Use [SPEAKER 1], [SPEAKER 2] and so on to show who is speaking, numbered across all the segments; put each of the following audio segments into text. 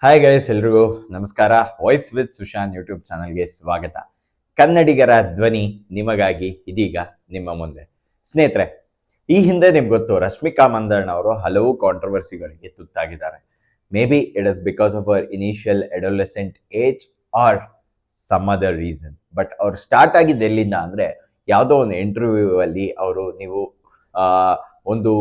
[SPEAKER 1] Hi guys, ಎಲ್ರಿಗೂ ನಮಸ್ಕಾರ. Voice with Sushant YouTube ಚಾನಲ್ಗೆ ಸ್ವಾಗತ. ಕನ್ನಡಿಗರ ಧ್ವನಿ ನಿಮಗಾಗಿ ಇದೀಗ ನಿಮ್ಮ ಮುಂದೆ. ಸ್ನೇಹಿತರೆ, ಈ ಹಿಂದೆ ನಿಮ್ಗೆ ಗೊತ್ತು, ರಶ್ಮಿಕಾ ಮಂದಣ್ಣ ಅವರು ಹಲವು ಕಾಂಟ್ರವರ್ಸಿಗಳಿಗೆ ತುತ್ತಾಗಿದ್ದಾರೆ. May be it is because of ಅವರ್ initial adolescent age or some other reason. But ಅವ್ರು ಸ್ಟಾರ್ಟ್ ಆಗಿದ್ದು ಎಲ್ಲಿಂದ ಅಂದರೆ, ಯಾವುದೋ ಒಂದು ಇಂಟರ್ವ್ಯೂ ಅಲ್ಲಿ ನೀವು ಒಂದು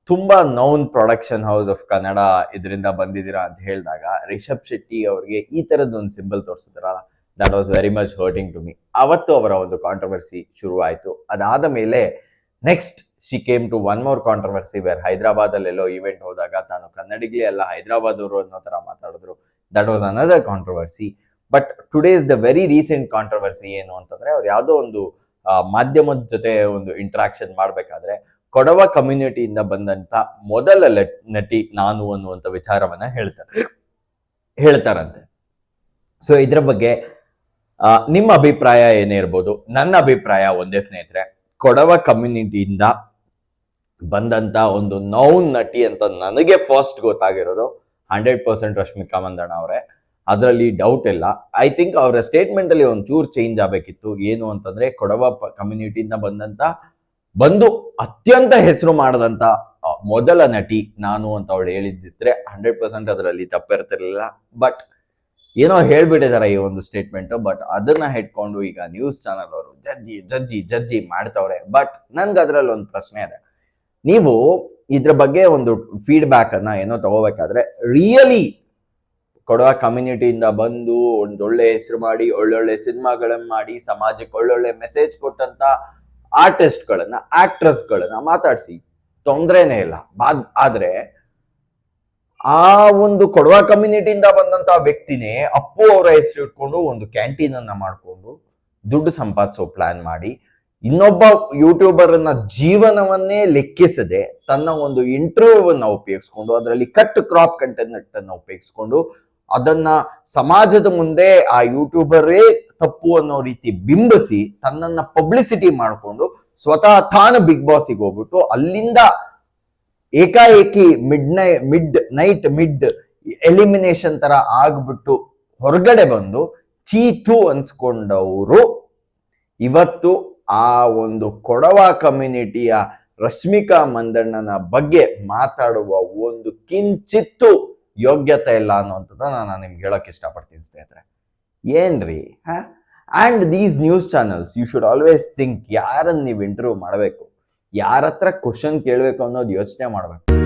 [SPEAKER 1] ತುಂಬಾ known production house of Kannada ಇದರಿಂದ ಬಂದಿದ್ದೀರಾ ಅಂತ ಹೇಳಿದಾಗ ರಿಷಬ್ ಶೆಟ್ಟಿ ಅವರಿಗೆ ಈ ತರದೊಂದು ಸಿಂಬಲ್ ತೋರಿಸಿದ್ರಲ್ಲ, that was very much hurting to me. ಅವತ್ತು ಅವರ ಒಂದು ಕಾಂಟ್ರವರ್ಸಿ ಶುರು ಆಯಿತು. ಅದಾದ ಮೇಲೆ next she came to one more controversy where ಹೈದರಾಬಾದಲ್ಲೆಲ್ಲೋ ಈವೆಂಟ್ ಹೋದಾಗ ತಾನು ಕನ್ನಡಿಗಲೇ ಅಲ್ಲ ಹೈದರಾಬಾದ್ ಅವರು ಅನ್ನೋ ತರ ಮಾತಾಡಿದ್ರು. That was another controversy. But today's the very recent controversy ಏನು ಅಂತಂದ್ರೆ, ಅವ್ರು ಯಾವುದೋ ಒಂದು ಮಾಧ್ಯಮದ ಜೊತೆ ಒಂದು ಇಂಟ್ರಾಕ್ಷನ್ ಮಾಡಬೇಕಾದ್ರೆ ಕೊಡವ ಕಮ್ಯುನಿಟಿಯಿಂದ ಬಂದಂತ ಮೊದಲ ನಟಿ ನಾನು ಅನ್ನುವಂಥ ವಿಚಾರವನ್ನ ಹೇಳ್ತಾರಂತೆ. ಸೊ ಇದ್ರ ಬಗ್ಗೆ ನಿಮ್ಮ ಅಭಿಪ್ರಾಯ ಏನೇ ಇರ್ಬೋದು. ನನ್ನ ಅಭಿಪ್ರಾಯ ಒಂದೇ ಸ್ನೇಹಿತರೆ, ಕೊಡವ ಕಮ್ಯುನಿಟಿಯಿಂದ ಬಂದಂತ ಒಂದು ನೌನ್ ನಟಿ ಅಂತ ನನಗೆ ಫಸ್ಟ್ ಗೊತ್ತಾಗಿರೋದು 100% ರಶ್ಮಿಕಾ ಮಂದಣ್ಣ ಅವರೇ. ಅದರಲ್ಲಿ ಡೌಟ್ ಇಲ್ಲ. ಐ ಥಿಂಕ್ ಅವರ ಸ್ಟೇಟ್ಮೆಂಟ್ ಅಲ್ಲಿ ಒಂಚೂರು ಚೇಂಜ್ ಆಗಬೇಕಿತ್ತು. ಏನು ಅಂತಂದ್ರೆ, ಕೊಡವ ಕಮ್ಯುನಿಟಿಯಿಂದ ಬಂದು ಅತ್ಯಂತ ಹೆಸರು ಮಾಡದಂತ ಮೊದಲ ನಟಿ ನಾನು ಅಂತ ಅವಳು ಹೇಳಿದ್ದಿದ್ರೆ 100% ಅದರಲ್ಲಿ ತಪ್ಪಿರ್ತಿರ್ಲಿಲ್ಲ. ಬಟ್ ಏನೋ ಹೇಳ್ಬಿಟ್ಟಿದ್ದಾರೆ ಈ ಒಂದು ಸ್ಟೇಟ್ಮೆಂಟ್. ಬಟ್ ಅದನ್ನ ಹೆಟ್ಕೊಂಡು ಈಗ ನ್ಯೂಸ್ ಚಾನಲ್ ಅವರು ಜಜ್ಜಿ ಮಾಡ್ತವ್ರೆ. ಬಟ್ ನನ್ಗೆ ಅದರಲ್ಲಿ ಒಂದು ಪ್ರಶ್ನೆ ಇದೆ. ನೀವು ಇದ್ರ ಬಗ್ಗೆ ಒಂದು ಫೀಡ್ಬ್ಯಾಕ್ ಅನ್ನ ಏನೋ ತಗೋಬೇಕಾದ್ರೆ, ರಿಯಲಿ ಕೊಡವ ಕಮ್ಯುನಿಟಿಯಿಂದ ಬಂದು ಒಂದೊಳ್ಳೆ ಹೆಸರು ಮಾಡಿ ಒಳ್ಳೊಳ್ಳೆ ಸಿನಿಮಾಗಳನ್ನ ಮಾಡಿ ಸಮಾಜಕ್ಕೆ ಒಳ್ಳೊಳ್ಳೆ ಮೆಸೇಜ್ ಕೊಟ್ಟಂತ ಆರ್ಟಿಸ್ಟ್ಗಳನ್ನ ಆಕ್ಟ್ರೆಸ್ಗಳನ್ನ ಮಾತಾಡಿಸಿ, ತೊಂದ್ರೆನೇ ಇಲ್ಲ. ಆದ್ರೆ ಆ ಒಂದು ಕೊಡವ ಕಮ್ಯುನಿಟಿಯಿಂದ ಬಂದಂತ ವ್ಯಕ್ತಿನೇ ಅಪ್ಪು ಅವರ ಹೆಸರು ಇಟ್ಕೊಂಡು ಒಂದು ಕ್ಯಾಂಟೀನ್ ಅನ್ನ ಮಾಡ್ಕೊಂಡು ದುಡ್ಡು ಸಂಪಾದಿಸೋ ಪ್ಲಾನ್ ಮಾಡಿ, ಇನ್ನೊಬ್ಬ ಯೂಟ್ಯೂಬರ್ ಅನ್ನ ಜೀವನವನ್ನೇ ಲೆಕ್ಕಿಸದೆ ತನ್ನ ಒಂದು ಇಂಟರ್ವ್ಯೂವನ್ನ ಉಪಯೋಗಿಸ್ಕೊಂಡು, ಅದರಲ್ಲಿ ಕಟ್ ಕ್ರಾಪ್ ಕಂಟೆಂಟ್ ಅನ್ನ ಉಪಯೋಗಿಸ್ಕೊಂಡು ಅದನ್ನ ಸಮಾಜದ ಮುಂದೆ ಆ ಯೂಟ್ಯೂಬರೇ ತಪ್ಪು ಅನ್ನೋ ರೀತಿ ಬಿಂಬಿಸಿ ತನ್ನನ್ನ ಪಬ್ಲಿಸಿಟಿ ಮಾಡಿಕೊಂಡು ಸ್ವತಃ ತಾನು ಬಿಗ್ ಬಾಸ್ಗೆ ಹೋಗ್ಬಿಟ್ಟು ಅಲ್ಲಿಂದ ಏಕಾಏಕಿ ಮಿಡ್ ಎಲಿಮಿನೇಷನ್ ತರ ಆಗ್ಬಿಟ್ಟು ಹೊರಗಡೆ ಬಂದು ಚೀತು ಅನ್ಸ್ಕೊಂಡವರು ಇವತ್ತು ಆ ಒಂದು ಕೊಡವ ಕಮ್ಯುನಿಟಿಯ ರಶ್ಮಿಕಾ ಮಂದಣ್ಣನ ಬಗ್ಗೆ ಮಾತಾಡುವ ಒಂದು ಕಿಂಚಿತ್ತು ಯೋಗ್ಯತೆ ಇಲ್ಲ ಅನ್ನುವಂಥದ್ದನ್ನ ನಾನು ನಿಮ್ಗೆ ಹೇಳಕ್ ಇಷ್ಟಪಡ್ತೀನಿ ಸ್ನೇಹಿತರೆ. ಏನ್ರಿ and these news channels, you should always think ಯಾರನ್ನ ನೀವು ಇಂಟರ್ವ್ಯೂ ಮಾಡಬೇಕು, ಯಾರ ಹತ್ರ ಕ್ವಶನ್ ಕೇಳಬೇಕು ಅನ್ನೋದು ಯೋಚನೆ ಮಾಡಬೇಕು.